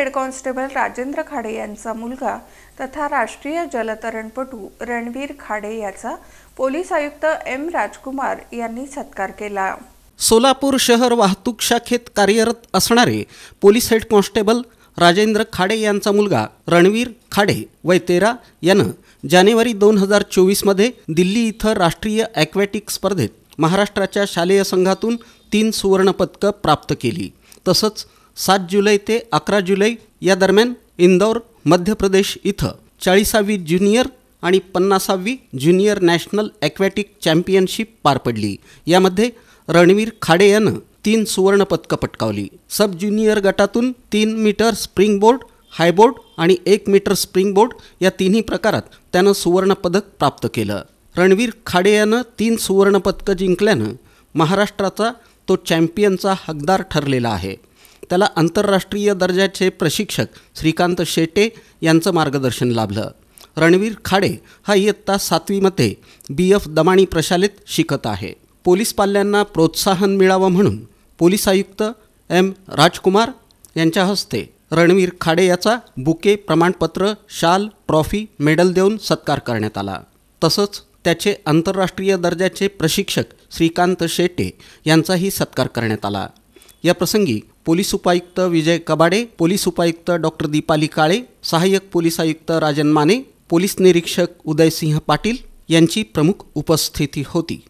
Head constable Rajendra Khade यांचा मुलगा तथा राष्ट्रीय जलतरणपटू रणवीर खाडे याचा पोलीस आयुक्त एम राजकुमार यांनी सत्कार केला। सोलापूर शहर वाहतूक शाखेत कार्यरत असणारे police head constable Rajendra Khade यांचा मुलगा रणवीर खाडे वय 13 यानं जानेवारी 2024 मध्ये दिल्ली इथं राष्ट्रीय ॲक्वॅटिक स्पर्धेत महाराष्ट्राच्या शालेय संघातून 3 सुवर्ण पदकं प्राप्त केली। तसंच 7 जुलै ते 11 जुलै या दरम्यान इंदौर मध्य प्रदेश इथं 40वी ज्युनियर आणि 50वी ज्युनियर नॅशनल ॲक्वॅटिक चॅम्पियनशिप पार पडली। यामध्ये रणवीर खाडे यानं 3 सुवर्ण पदकं पटकावली। सब ज्युनियर गटातून 3 मीटर स्प्रिंग बोर्ड, हाय बोर्ड आणि 1 मीटर स्प्रिंग बोर्ड या तिन्ही प्रकारात त्यानं सुवर्ण पदक प्राप्त केलं। रणवीर खाडे यानं 3 सुवर्ण पदकं जिंकल्यानं महाराष्ट्राचा तो चॅम्पियनचा हकदार ठरलेला आहे। त्याला आंतरराष्ट्रीय दर्जाचे प्रशिक्षक श्रीकांत शेटे यांचं मार्गदर्शन लाभलं। रणवीर खाडे हा इयत्ता 7वीमध्ये BF दमाणी प्रशालेत शिकत आहे। पोलीस पाल्यांना प्रोत्साहन मिळावं म्हणून पोलीस आयुक्त एम राजकुमार यांच्या हस्ते रणवीर खाडे याचा बुके, प्रमाणपत्र, शाल, ट्रॉफी, मेडल देऊन सत्कार करण्यात आला। तसंच त्याचे आंतरराष्ट्रीय दर्जाचे प्रशिक्षक श्रीकांत शेटे यांचाही सत्कार करण्यात आला। या प्रसंगी पोलीस उपायुक्त विजय कबाडे, पोलीस उपायुक्त डॉक्टर दीपाली काळे, सहाय्यक पोलीस आयुक्त राजन माने, पोलीस निरीक्षक उदयसिंह पाटील यांची प्रमुख उपस्थिती होती।